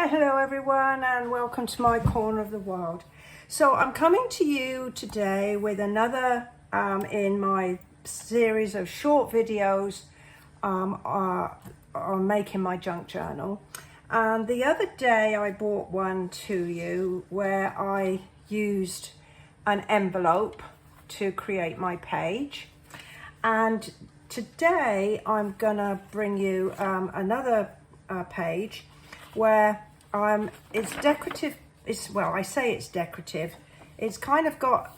Hello everyone and welcome to my corner of the world. So I'm coming to you today with another in my series of short videos on making my junk journal. And the other day I brought one to you where I used an envelope to create my page. And today I'm gonna bring you another page where it's decorative. I say it's decorative. It's kind of got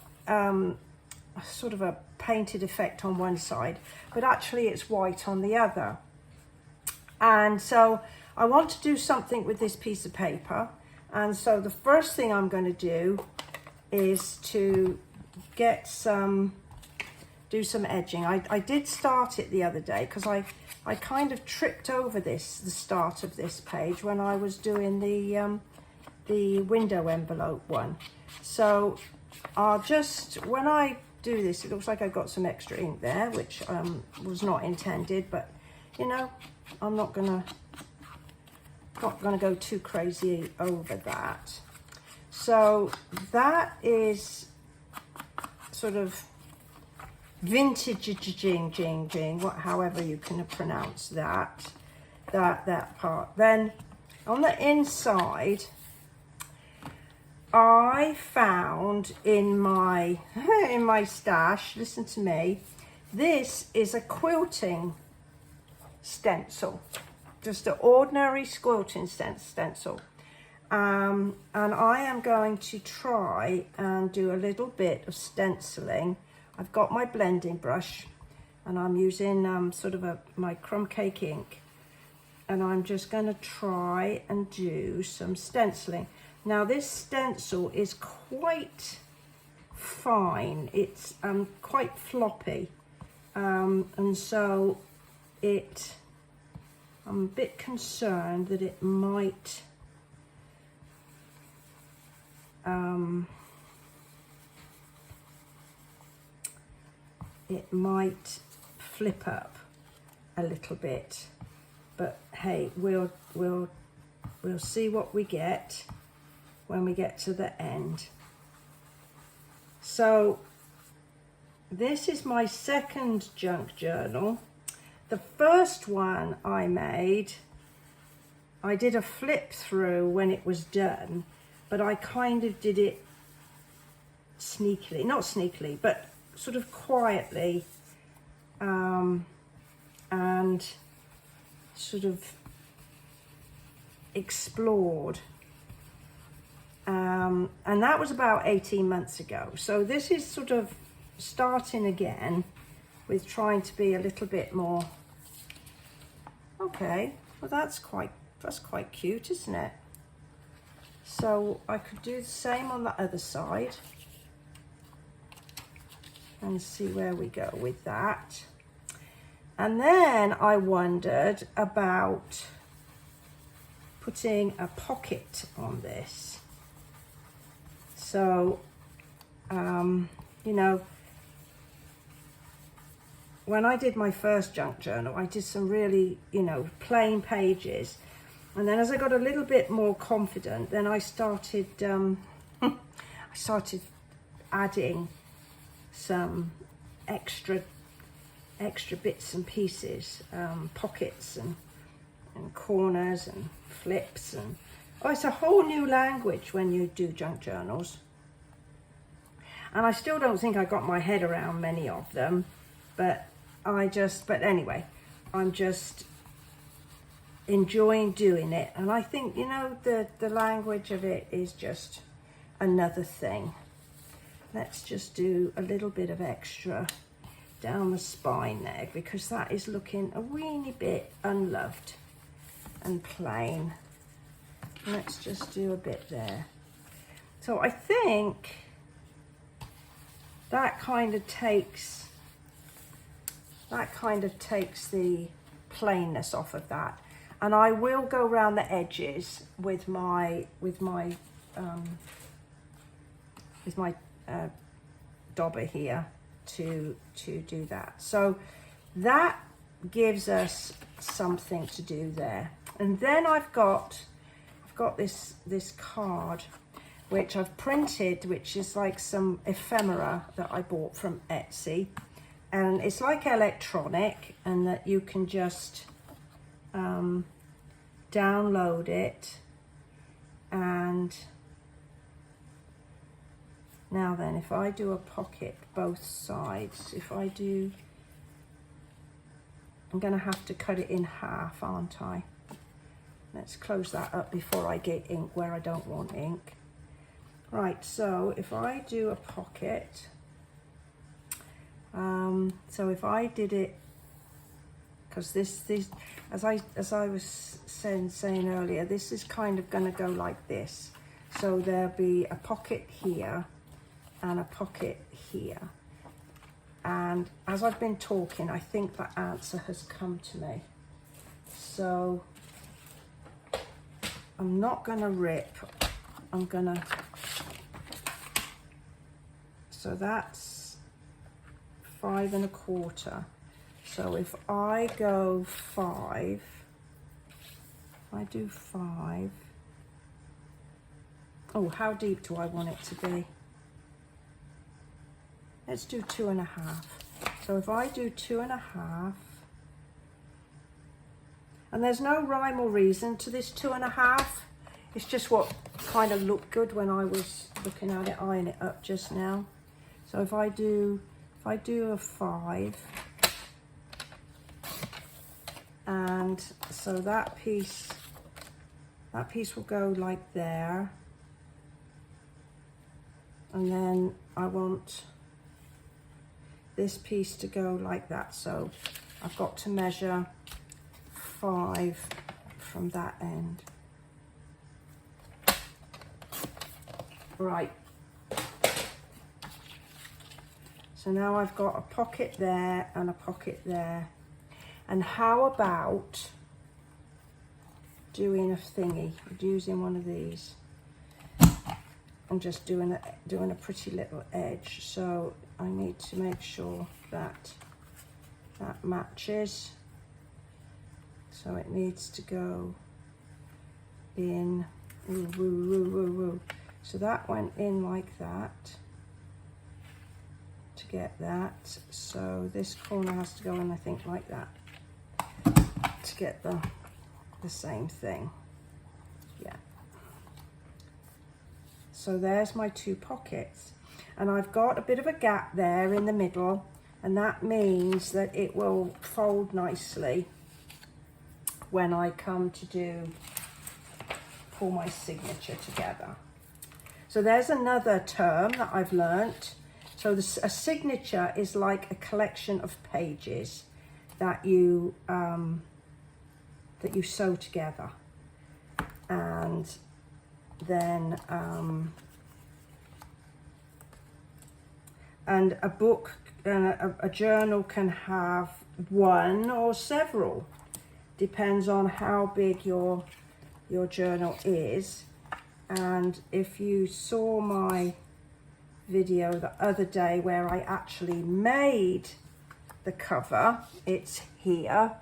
sort of a painted effect on one side, but actually it's white on the other. And so I want to do something with this piece of paper. And so the first thing I'm going to do is to get do some edging. I did start it the other day because I kind of tripped over the start of this page when I was doing the window envelope one. So I'll just, when I do this, it looks like I got some extra ink there, which was not intended, but you know, I'm not gonna go too crazy over that. So that is sort of vintage jing, however you can pronounce that part. Then on the inside, I found in my stash, listen to me, this is a quilting stencil, just an ordinary quilting stencil. And I am going to try and do a little bit of stenciling. I've got my blending brush and I'm using sort of my crumb cake ink, and I'm just going to try and do some stenciling. Now this stencil is quite fine, it's quite floppy, and so I'm a bit concerned that it might flip up a little bit, but hey, we'll see what we get when we get to the end. So this is my second junk journal. The first one I made, I did a flip through when it was done, but I kind of did it sneakily, not sneakily, but sort of quietly, and sort of explored. And that was about 18 months ago. So this is sort of starting again with trying to be a little bit more, okay, well that's quite cute, isn't it? So I could do the same on the other side and see where we go with that. And then I wondered about putting a pocket on this. So, you know, when I did my first junk journal, I did some really, you know, plain pages. And then as I got a little bit more confident, then I started, adding some extra bits and pieces, pockets and corners and flips, and it's a whole new language when you do junk journals. And I still don't think I got my head around many of them, but anyway, I'm just enjoying doing it. And I think, you know, the language of it is just another thing. Let's just do a little bit of extra down the spine there, because that is looking a weeny bit unloved and plain. Let's just do a bit there. So I think that kind of takes the plainness off of that. And I will go around the edges with my dauber here to do that. So that gives us something to do there. And then I've got got this card which I've printed, which is like some ephemera that I bought from Etsy, and it's like electronic, and that you can just download it. And now then, if I do a pocket both sides, if I do, I'm going to have to cut it in half, aren't I? Let's close that up before I get ink where I don't want ink. Right, so if I do a pocket, so if I did it, because this as I was saying earlier, this is kind of going to go like this. So there'll be a pocket here and a pocket here. And as I've been talking, I think that answer has come to me. So I'm not going to rip. I'm going to... So that's 5 1/4. So if I go 5, I do 5. Oh, how deep do I want it to be? Let's do 2 1/2. So if I do 2 1/2, and there's no rhyme or reason to this 2 1/2. It's just what kind of looked good when I was looking at it, eyeing it up just now. So if I do a 5, and so that piece will go like there, and then I want this piece to go like that. So I've got to measure 5 from that end. Right. So now I've got a pocket there and a pocket there. And how about doing a thingy, using one of these and just doing a pretty little edge. So I need to make sure that that matches. So it needs to go in. Woo, woo, woo, woo, woo. So that went in like that to get that. So this corner has to go in, I think, like that to get the same thing. Yeah. So there's my 2 pockets, and I've got a bit of a gap there in the middle, and that means that it will fold nicely when I come to pull my signature together. So there's another term that I've learnt. So a signature is like a collection of pages that you sew together, and then and a book and a journal can have one or several, depends on how big your journal is. And if you saw my video the other day where I actually made the cover, it's here.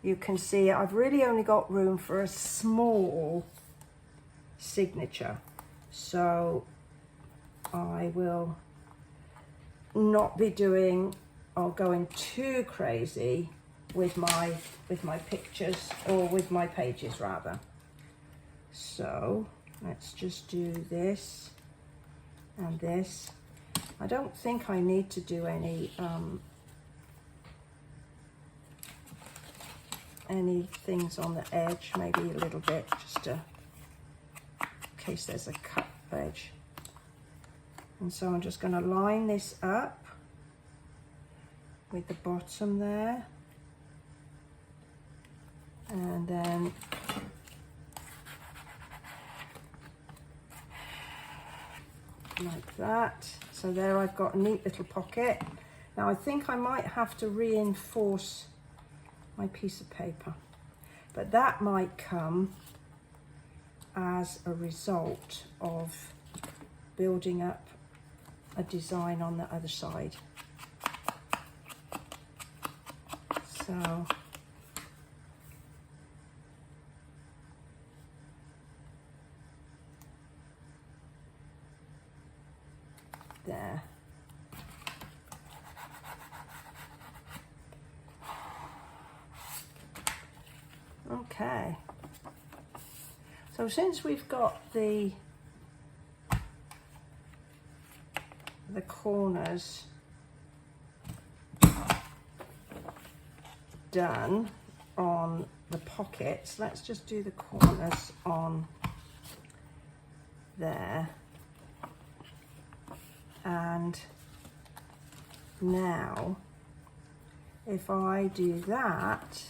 You can see I've really only got room for a small signature, so I will not be doing or going too crazy with my pictures, or with my pages rather. So let's just do this and this. I don't think I need to do any things on the edge, maybe a little bit, just to, in case there's a cut edge. And so I'm just going to line this up with the bottom there, and then like that. So there I've got a neat little pocket. Now I think I might have to reinforce my piece of paper, but that might come as a result of building up a design on the other side. So there. Okay, so since we've got the corners done on the pockets, let's just do the corners on there. And now if I do that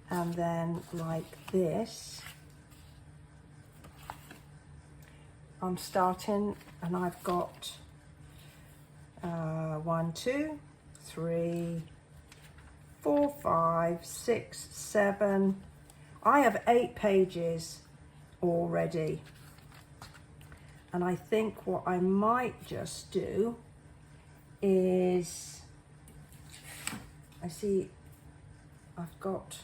and then like this, I'm starting, and I've got 1, 2, 3, 4, 5, 6, 7. I have 8 pages already. And I think what I might just do is, I see I've got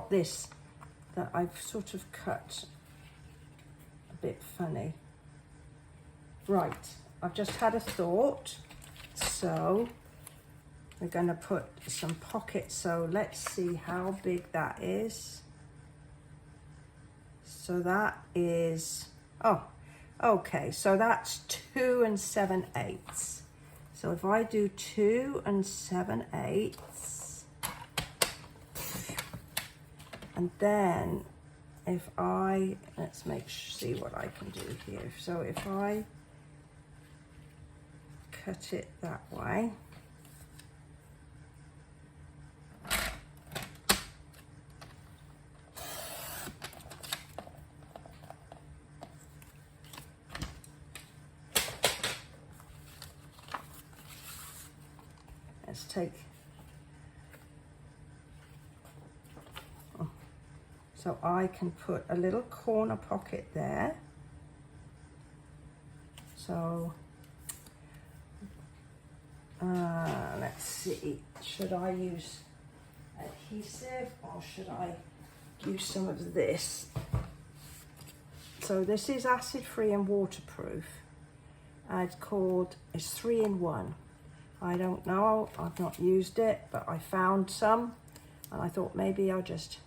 this that I've sort of cut a bit funny. Right, I've just had a thought. So we're going to put some pockets. So let's see how big that is. So that is, oh, okay, so that's 2 7/8. So if I do 2 7/8, and then if I, let's see what I can do here. So if I cut it that way, let's take, so I can put a little corner pocket there. So let's see, should I use adhesive or should I use some of this? So this is acid free and waterproof. It's 3-in-1. I don't know, I've not used it, but I found some and I thought maybe I'll just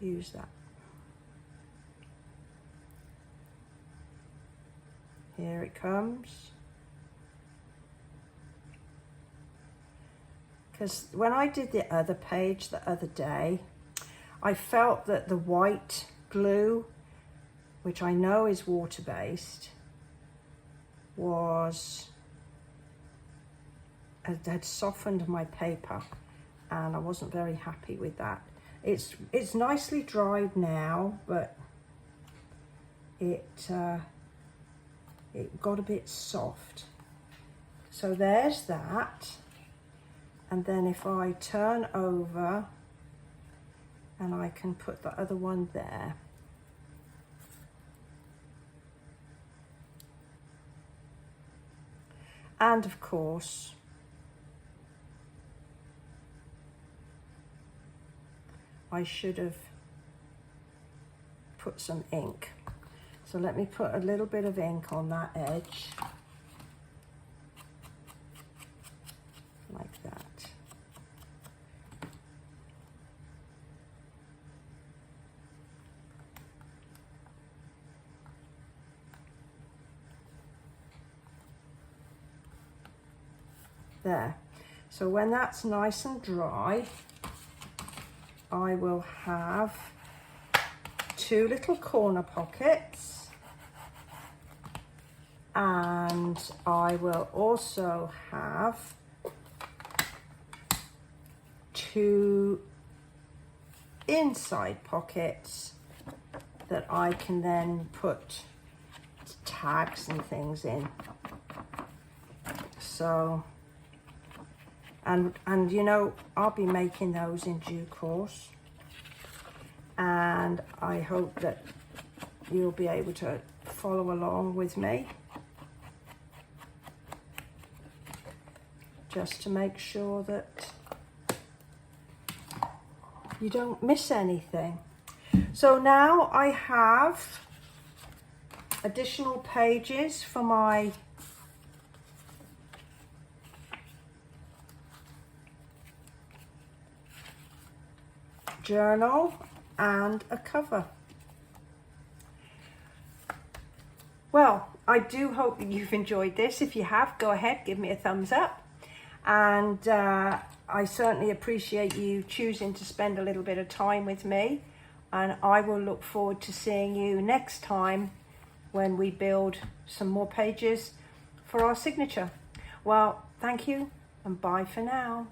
use that. Here it comes. Because when I did the other page the other day, I felt that the white glue, which I know is water-based, had softened my paper, and I wasn't very happy with that. It's nicely dried now, but it got a bit soft. So there's that. And then if I turn over, and I can put the other one there. And of course, I should have put some ink. So let me put a little bit of ink on that edge. Like that. There. So when that's nice and dry, I will have 2 little corner pockets, and I will also have 2 inside pockets that I can then put tags and things in. So, and you know, I'll be making those in due course, and I hope that you'll be able to follow along with me, just to make sure that you don't miss anything. So now I have additional pages for my journal and a cover. Well, I do hope that you've enjoyed this. If you have, go ahead, give me a thumbs up. And I certainly appreciate you choosing to spend a little bit of time with me. And I will look forward to seeing you next time when we build some more pages for our signature. Well, thank you and bye for now.